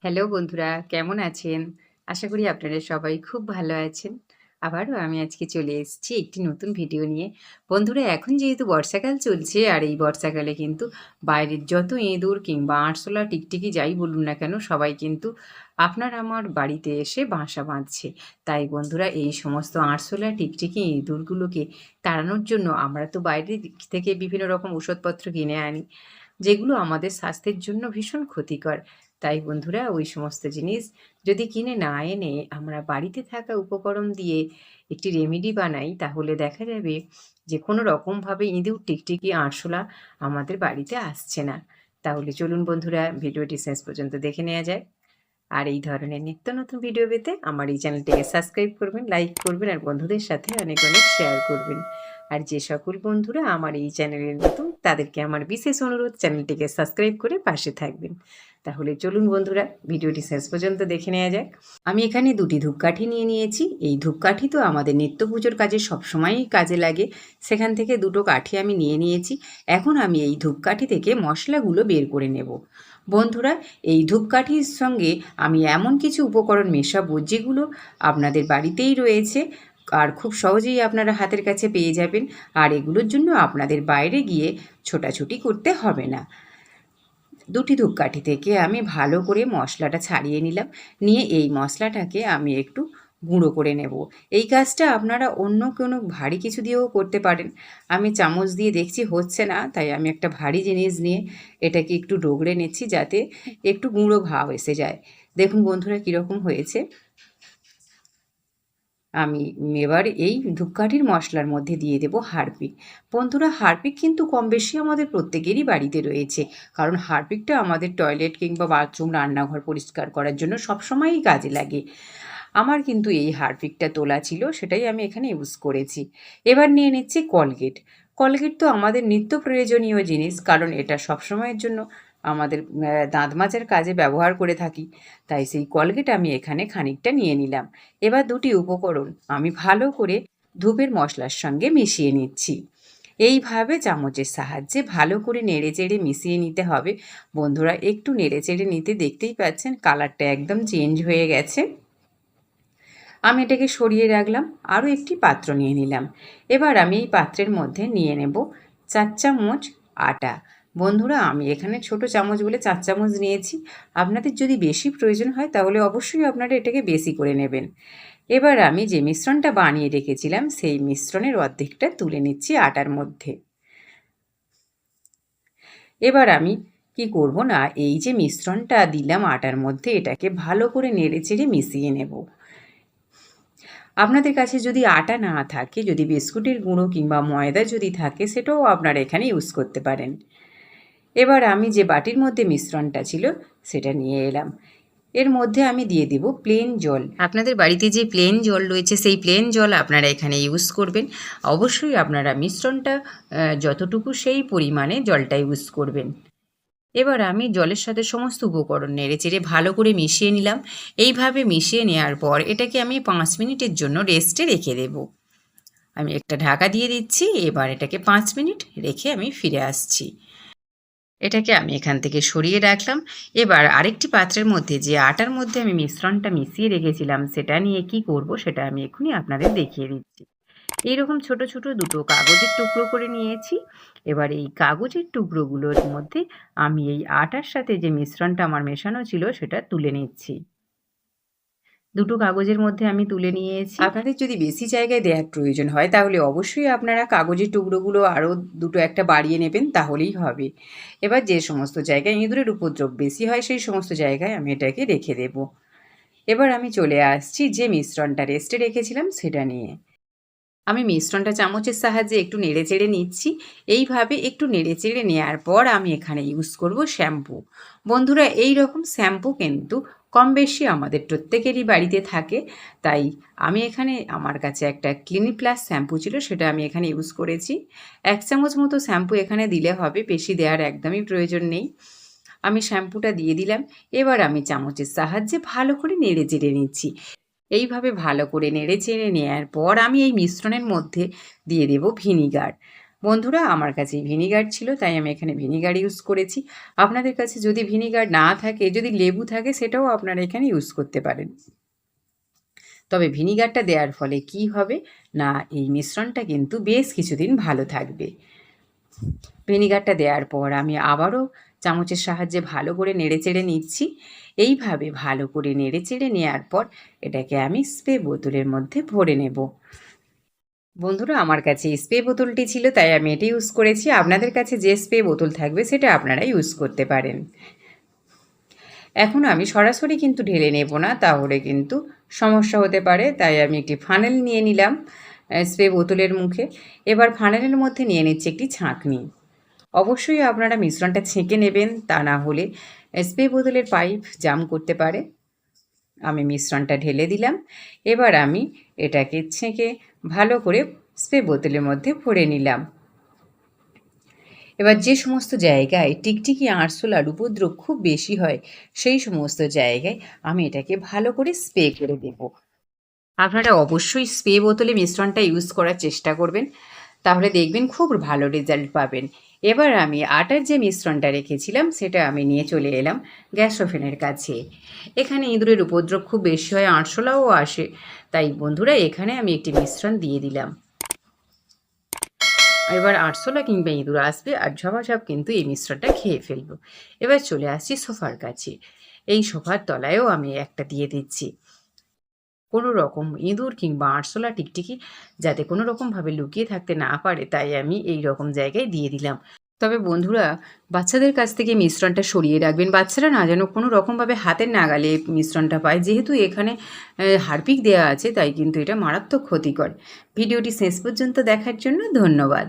Hello বন্ধুরা, কেমন আছেন? আশা করি আপনারা সবাই খুব ভালো আছেন। আবারও আমি আজকে চলে এসেছি একটি নতুন ভিডিও নিয়ে। বন্ধুরা, এখন যেহেতু বর্ষাকাল চলছে আর এই বর্ষাকালে কিন্তু বাইরের যত ইঁদুর কিংবা আরশোলা, টিকটিকি যাই বলুন না কেন সবাই কিন্তু আপনার আমার বাড়িতে এসে বাসা বাঁধছে। তাই বন্ধুরা, এই সমস্ত আরশোলা, টিকটিকি, ইঁদুরগুলোকে তাড়ানোর জন্য আমরা তো বাইরে থেকে বিভিন্ন রকম ওষুধপত্র কিনে আনি, যেগুলো আমাদের স্বাস্থ্যের জন্য ভীষণ ক্ষতিকর। তাই বন্ধুরা, ওই সমস্ত জিনিস যদি কিনে না এনে আমরা বাড়িতে থাকা উপকরণ দিয়ে একটি রেমেডি বানাই, তাহলে দেখা যাবে যে কোনো রকমভাবে ইঁদুর, টিকটিকি, আরশোলা আমাদের বাড়িতে আসছে না। তাহলে চলুন বন্ধুরা, ভিডিওটি শেষ পর্যন্ত দেখে নেওয়া যায়। আর এই ধরনের নিত্য নতুন ভিডিও পেতে আমার এই চ্যানেলটিকে সাবস্ক্রাইব করবেন, লাইক করবেন আর বন্ধুদের সাথে অনেক অনেক শেয়ার করবেন। আর যে সকল বন্ধুরা আমার এই চ্যানেলের নতুন, তাদেরকে আমার বিশেষ অনুরোধ, চ্যানেলটিকে সাবস্ক্রাইব করে পাশে থাকবেন। তাহলে চলুন বন্ধুরা, ভিডিওটি শেষ পর্যন্ত দেখে নেওয়া যাক। আমি এখানে 2টি ধূপকাঠি নিয়ে নিয়েছি। এই ধূপকাঠি তো আমাদের নিত্য পুজোর কাজে সবসময়ই কাজে লাগে, সেখান থেকে 2টো কাঠি আমি নিয়ে নিয়েছি। এখন আমি এই ধূপকাঠি থেকে মশলাগুলো বের করে নেব। বন্ধুরা, এই ধূপকাঠির সঙ্গে আমি এমন কিছু উপকরণ মেশাবো যেগুলো আপনাদের বাড়িতেই রয়েছে আর খুব সহজেই আপনারা হাতের কাছে পেয়ে যাবেন। আর এগুলোর জন্য আপনাদের বাইরে গিয়ে ছোটাছুটি করতে হবে না। 2টি ধূপকাঠি থেকে আমি ভালো করে মশলাটা ছাড়িয়ে নিলাম। নিয়ে এই মশলাটাকে আমি একটু গুঁড়ো করে নেব। এই কাজটা আপনারা অন্য কোনো ভারী কিছু দিয়েও করতে পারেন। আমি চামচ দিয়ে দেখছি হচ্ছে না, তাই আমি একটা ভারী জিনিস নিয়ে এটাকে একটু রগড়ে নিচ্ছি যাতে একটু গুঁড়ো ভাব এসে যায়। দেখুন বন্ধুরা, কীরকম হয়েছে। আমি এবার এই ধূপকাঠির মশলার মধ্যে দিয়ে দেব হারপিক। বন্ধুরা, হারপিক কিন্তু কম বেশি আমাদের প্রত্যেকেরই বাড়িতে রয়েছে, কারণ হারপিকটা আমাদের টয়লেট কিংবা বাথরুম, রান্নাঘর পরিষ্কার করার জন্য সবসময়ই কাজে লাগে। আমার কিন্তু এই হারপিকটা তোলা ছিল, সেটাই আমি এখানে ইউজ করেছি। এবার নিয়ে নিচ্ছি কলগেট। কলগেট তো আমাদের নিত্য প্রয়োজনীয় জিনিস, কারণ এটা সবসময়ের জন্য আমাদের দাঁত মাজার কাজে ব্যবহার করে থাকি। তাই সেই কলগেট আমি এখানে খানিকটা নিয়ে নিলাম। এবার 2টি উপকরণ আমি ভালো করে ধূপের মশলার সঙ্গে মিশিয়ে নিচ্ছি। এইভাবে চামচের সাহায্যে ভালো করে নেড়েচেড়ে মিশিয়ে নিতে হবে। বন্ধুরা, একটু নেড়েচেড়ে নিতে দেখতেই পাচ্ছেন কালারটা একদম চেঞ্জ হয়ে গেছে। আমি এটাকে সরিয়ে রাখলাম, আরও একটি পাত্র নিয়ে নিলাম। এবার আমি এই পাত্রের মধ্যে নিয়ে নেব 4 চামচ আটা। বন্ধুরা, আমি এখানে ছোট চামচ বলে 4 চামচ নিয়েছি। আপনাদের যদি বেশি প্রয়োজন হয় তাহলে অবশ্যই আপনারা এটাকে বেশি করে নেবেন। এবার আমি যে মিশ্রণটা বানিয়ে রেখেছিলাম সেই মিশ্রণের অর্ধেকটা তুলে নিচ্ছি আটার মধ্যে। এবার আমি কি করব না, এই যে মিশ্রণটা দিলাম আটার মধ্যে, এটাকে ভালো করে নেড়েচেড়ে মিশিয়ে নেব। আপনাদের কাছে যদি আটা না থাকে, যদি বিস্কুটের গুঁড়ো কিংবা ময়দা যদি থাকে, সেটাও আপনারা এখানে ইউজ করতে পারেন। এবার আমি যে বাটির মধ্যে মিশ্রণটা ছিল সেটা নিয়ে এলাম। এর মধ্যে আমি দিয়ে দেব প্লেন জল। আপনাদের বাড়িতে যে প্লেন জল রয়েছে সেই প্লেন জল আপনারা এখানে ইউজ করবেন। অবশ্যই আপনারা মিশ্রণটা যতটুকু সেই পরিমাণে জলটা ইউজ করবেন। এবার আমি জলের সাথে সমস্ত উপকরণ নেড়েচেড়ে ভালো করে মিশিয়ে নিলাম। এইভাবে মিশিয়ে নেওয়ার পর এটাকে আমি 5 মিনিটের জন্য রেস্টে রেখে দেব। আমি একটা ঢাকা দিয়ে দিচ্ছি। এবার এটাকে 5 মিনিট রেখে আমি ফিরে আসছি। এটাকে আমি এখান থেকে সরিয়ে রাখলাম। এবার আরেকটি পাত্রের মধ্যে যে আটার মধ্যে আমি মিশ্রণটা মিশিয়ে রেখেছিলাম সেটা নিয়ে কি করব সেটা আমি এক্ষুনি আপনাদের দেখিয়ে দিচ্ছি। এইরকম ছোট ছোট 2টো কাগজের টুকরো করে নিয়েছি। এবার এই কাগজের টুকরোগুলোর মধ্যে আমি এই আটার সাথে যে মিশ্রণটা আমার মেশানো ছিল সেটা তুলে নিচ্ছি। 2টো কাগজের মধ্যে আমি তুলে নিয়েছি। আপনাদের যদি বেশি জায়গায় দেওয়ার প্রয়োজন হয় তাহলে অবশ্যই আপনারা কাগজের টুকরোগুলো আরও 2-1টা বাড়িয়ে নেবেন, তাহলেই হবে। এবার যে সমস্ত জায়গায় ইঁদুরের উপদ্রব বেশি হয় সেই সমস্ত জায়গায় আমি এটাকে রেখে দেব। এবার আমি চলে আসছি যে মিশ্রণটা রেস্টে রেখেছিলাম সেটা নিয়ে। আমি মিশ্রণটা চামচের সাহায্যে একটু নেড়েচেড়ে নিচ্ছি। এইভাবে একটু নেড়েচেড়ে নেওয়ার পর আমি এখানে ইউজ করব শ্যাম্পু। বন্ধুরা, এই রকম শ্যাম্পু কিন্তু কম বেশি আমাদের প্রত্যেকেরই বাড়িতে থাকে। তাই আমি এখানে, আমার কাছে একটা ক্লিনিক প্লাস শ্যাম্পু ছিল, সেটা আমি এখানে ইউজ করেছি। 1 চামচ মতো শ্যাম্পু এখানে দিলে হবে, বেশি দেওয়ার একদমই প্রয়োজন নেই। আমি শ্যাম্পুটা দিয়ে দিলাম। এবার আমি চামচের সাহায্যে ভালো করে নেড়েচেড়ে নিচ্ছি। এইভাবে ভালো করে নেড়েচেড়ে নেওয়ার পর আমি এই মিশ্রণের মধ্যে দিয়ে দেব ভিনিগার। বন্ধুরা, আমার কাছে ভিনিগার ছিল, তাই আমি এখানে ভিনিগার ইউজ করেছি। আপনাদের কাছে যদি ভিনিগার না থাকে, যদি লেবু থাকে, সেটাও আপনারা এখানে ইউজ করতে পারেন। তবে ভিনিগারটা দেওয়ার ফলে কি হবে না, এই মিশ্রণটা কিন্তু বেশ কিছুদিন ভালো থাকবে। ভিনিগারটা দেওয়ার পর আমি আবারও চামচের সাহায্যে ভালো করে নেড়েচেড়ে নিচ্ছি। এইভাবে ভালো করে নেড়েচেড়ে নেওয়ার পর এটাকে আমি স্প্রে বোতলের মধ্যে ভরে নেব। বন্ধুরা, আমার কাছে স্প্রে বোতলটি ছিল, তাই আমি এটি ইউজ করেছি। আপনাদের কাছে যে স্প্রে বোতল থাকবে সেটা আপনারা ইউজ করতে পারেন। এখন আমি সরাসরি কিন্তু ঢেলে নেব না, তাহলে কিন্তু সমস্যা হতে পারে। তাই আমি একটি ফানেল নিয়ে নিলাম স্প্রে বোতলের মুখে। এবার ফানেলের মধ্যে নিয়ে নিচ্ছি একটি ছাঁকনি। অবশ্যই আপনারা মিশ্রণটা ছেঁকে নেবেন, তা না হলে স্প্রে বোতলের পাইপ জাম করতে পারে। আমি মিশ্রণটা ঢেলে দিলাম। এবার আমি এটাকে ছেঁকে ভালো করে স্প্রে বোতলের মধ্যে ভরে নিলাম। এবার যে সমস্ত জায়গায় টিকটিকি, আরশোলার উপদ্রব খুব বেশি হয়, সেই সমস্ত জায়গায় আমি এটাকে ভালো করে স্প্রে করে দেব। আপনারা অবশ্যই স্প্রে বোতলে মিশ্রণটা ইউজ করার চেষ্টা করবেন, তাহলে দেখবেন খুব ভালো রেজাল্ট পাবেন। এবার আমি আটার যে মিশ্রণটা রেখেছিলাম সেটা আমি নিয়ে চলে এলাম গ্যাস ওভেনের কাছে। এখানে ইঁদুরের উপদ্রব খুব বেশি হয়, আরশোলাও আসে, তাই বন্ধুরা এখানে আমি একটি মিশ্রণ দিয়ে দিলাম। এবার আরশোলা কিংবা ইঁদুর আসবে আর ঝপাঝপ কিন্তু এই মিশ্রণটা খেয়ে ফেলবো। এবার চলে আসছি সোফার কাছে। এই সোফার তলায়ও আমি একটা দিয়ে দিচ্ছি। কোনো রকম ইঁদুর কিংবা আরশোলা, টিকটিকি যাতে কোনো রকমভাবে লুকিয়ে থাকতে না পারে, তাই আমি এই রকম জায়গায় দিয়ে দিলাম। তবে বন্ধুরা, বাচ্চাদের কাছ থেকে মিশ্রণটা সরিয়ে রাখবেন। বাচ্চারা না যেন কোনো রকমভাবে হাতের নাগালে মিশ্রণটা পায়। যেহেতু এখানে হারপিক দেওয়া আছে, তাই কিন্তু এটা মারাত্মক ক্ষতিকর। ভিডিওটি শেষ পর্যন্ত দেখার জন্য ধন্যবাদ।